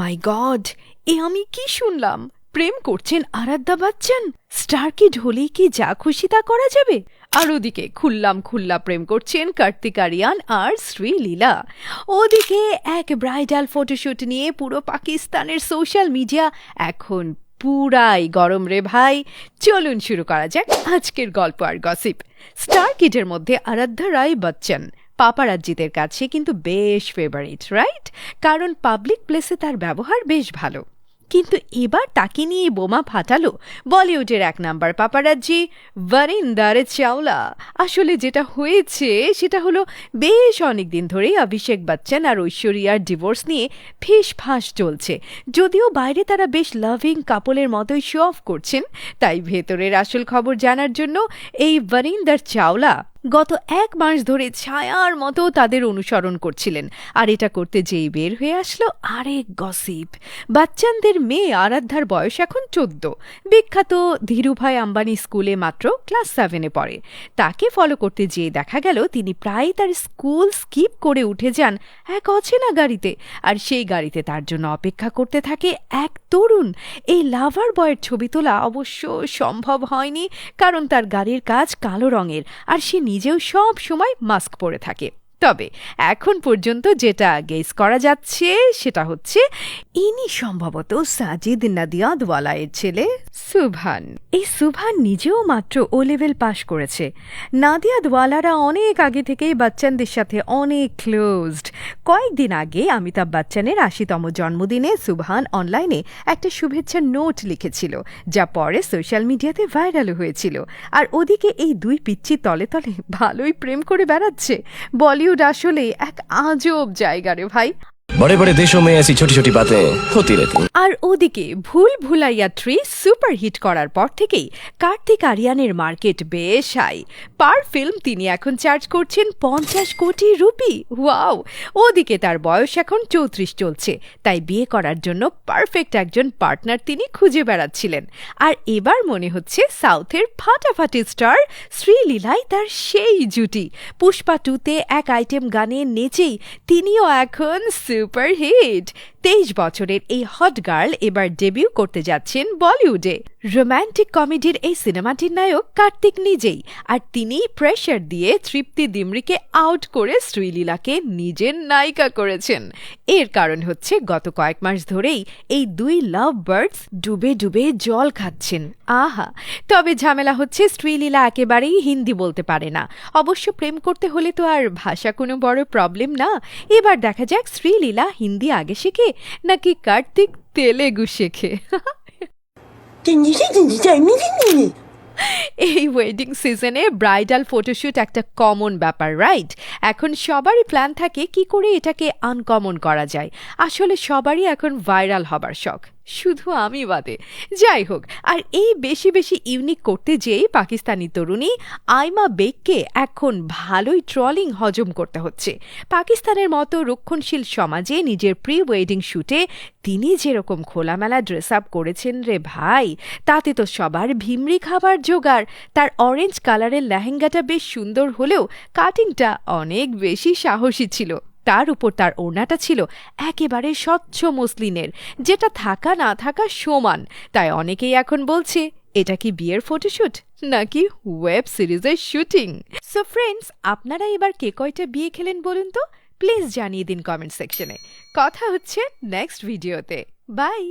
মাই god, এ আমি কি শুনলাম? প্রেম করছেন আরাধ্যা বচ্চন? স্টার কিড হলেই কি যা খুশি তা করা যাবে? আর ওদিকে খুল্লা প্রেম করছেন কার্তিক আরিয়ান আর শ্রীলীলা। ওদিকে এক ব্রাইডাল ফটোশুট নিয়ে পুরো পাকিস্তানের সোশ্যাল মিডিয়া এখন পুরাই গরম রে ভাই। চলুন শুরু করা যাক আজকের গল্প আর গসিপ। স্টার কিডের মধ্যে আরাধ্যা রায় বচ্চন পাপারাজ্জিদের কাছে কিন্তু বেশ ফেভারিট, রাইট? কারণ পাবলিক প্লেসে তার ব্যবহার বেশ ভালো। কিন্তু এবার তাকে নিয়ে বোমা ফাটালো বলিউডের এক নাম্বার পাপারাজ্জি বরিন্দর চাওলা। আসলে যেটা হয়েছে সেটা হলো, বেশ অনেকদিন ধরেই অভিষেক বচ্চন আর ঐশ্বরিয়ার ডিভোর্স নিয়ে ফিসফাস চলছে। যদিও বাইরে তারা বেশ লাভিং কাপলের মতোই শো অফ করছেন, তাই ভেতরের আসল খবর জানার জন্য এই বরিন্দর চাওলা গত 1 মাস ধরে ছায়ার মতো তাদের অনুসরণ করছিলেন। আর এটা করতে যেই বের হয়ে আসলো আরেক গসিপ। বাচ্চানদের মেয়ে আরাধ্যার বয়স এখন 14। বিখ্যাত ধীরুভাই আম্বানি স্কুলে মাত্র ক্লাস 7-এ পড়ে। তাকে ফলো করতে যেয়ে দেখা গেল তিনি প্রায় তার স্কুল স্কিপ করে উঠে যান এক অচেনা গাড়িতে। আর সেই গাড়িতে তার জন্য অপেক্ষা করতে থাকে এক তরুণ। এই লাভার বয়ের ছবি তোলা অবশ্য সম্ভব হয়নি, কারণ তার গাড়ির কাজ কালো রঙের আর সে নিজেও সব সময় মাস্ক পরে থাকে। তবে এখন পর্যন্ত যেটা গেস করা যাচ্ছে সেটা হচ্ছে ইনি সম্ভবত সাজিদ নাদিয়াদওয়ালার ছেলে সুবহান। এই সুবহান নিজেও মাত্র ও লেভেল পাশ করেছে। নাদিয়াদওয়ালারা অনেক আগে থেকেই বচ্চনদের সাথে অনেক ক্লোজড। কয়েকদিন আগে অমিতাভ বচ্চনের 80তম জন্মদিনে সুবহান অনলাইনে একটা শুভেচ্ছা নোট লিখেছিল, যা পরে সোশ্যাল মিডিয়াতে ভাইরাল হয়েছিল। আর ওদিকে এই দুই পিচ্চি তলে তলে ভালোই প্রেম করে বেড়াচ্ছে। বলিউড আসলে এক আজব জায়গা রে ভাই। बड़े बड़े देशों में ऐसी छोटी छोटी बातें होती रहती हैं। আর ওদিকে ভুল ভুলাইয়া 3 সুপার হিট করার পর থেকেই কার্তিক আরিয়ানের মার্কেট বেশ হাই। পার ফিল্ম তিনি এখন চার্জ করছেন 50 কোটি রুপি। ওয়াও! ওদিকে তার বয়স এখন 34 চলছে, তাই বিয়ে করার জন্য পারফেক্ট একজন পার্টনার তিনি খুঁজে বেড়াচ্ছিলেন। আর এবার মনে হচ্ছে সাউথের ফাটাফাটি স্টার শ্রীলীলাই তার সেই জুটি। পুষ্পা 2-তে এক আইটেম গানে নেচেই তিনিও এখন সুপার হিট। 23 বছরের এই হট গার্ল এবার ডেবিউ করতে যাচ্ছেন বলিউডে। রোম্যান্টিক কমেডির এই সিনেমাটির নায়ক কার্তিক নিজেই, আর তিনি প্রেশার দিয়ে তৃপ্তি দিমরিকে আউট করে শ্রীলীলাকে নিজের নায়িকা করেছেন। এর কারণ হচ্ছে গত কয়েক মাস ধরেই এই দুই লাভ বার্ডস ডুবে ডুবে জল খাচ্ছেন। আহা! তবে ঝামেলা হচ্ছে শ্রীলীলা একেবারেই হিন্দি বলতে পারে না। অবশ্য প্রেম করতে হলে তো আর ভাষা কোনো বড় প্রবলেম না। এবার দেখা যাক শ্রীলীলা হিন্দি আগে শেখে নাকি কার্তিক তেলেগু শেখে। এই ওয়েডিং সিজনে ব্রাইডাল ফটোশুট একটা কমন ব্যাপার, রাইট? এখন সবারই প্ল্যান থাকে কি করে এটাকে আনকমন করা যায়। আসলে সবারই এখন ভাইরাল হবার শখ, শুধু আমি বাদে। যাই হোক, আর এই বেশি বেশি ইউনিক করতে যেয়েই পাকিস্তানি তরুণী আইমা বেগকে এখন ভালোই ট্রলিং হজম করতে হচ্ছে। পাকিস্তানের মতো রক্ষণশীল সমাজে নিজের প্রি ওয়েডিং শুটে তিনি যেরকম খোলামেলা ড্রেস আপ করেছেন রে ভাই, তাতে তো সবার ভিমরি খাবার জোগাড়। তার অরেঞ্জ কালারের লেহেঙ্গাটা বেশ সুন্দর হলেও কাটিংটা অনেক বেশি সাহসী ছিল। তার উপর তার ওড়নাটা ছিল একেবারে স্বচ্ছ মসলিনের, যেটা থাকা না থাকা সমান। তাই অনেকেই এখন বলছে এটা কি বিয়ের ফটোশুট নাকি ওয়েব সিরিজের শুটিং। সো ফ্রেন্ডস, আপনারা এবার কে কয়টা বিয়ে খেলেন বলুন তো? প্লিজ জানিয়ে দিন কমেন্ট সেকশনে। কথা হচ্ছে নেক্সট ভিডিওতে। বাই।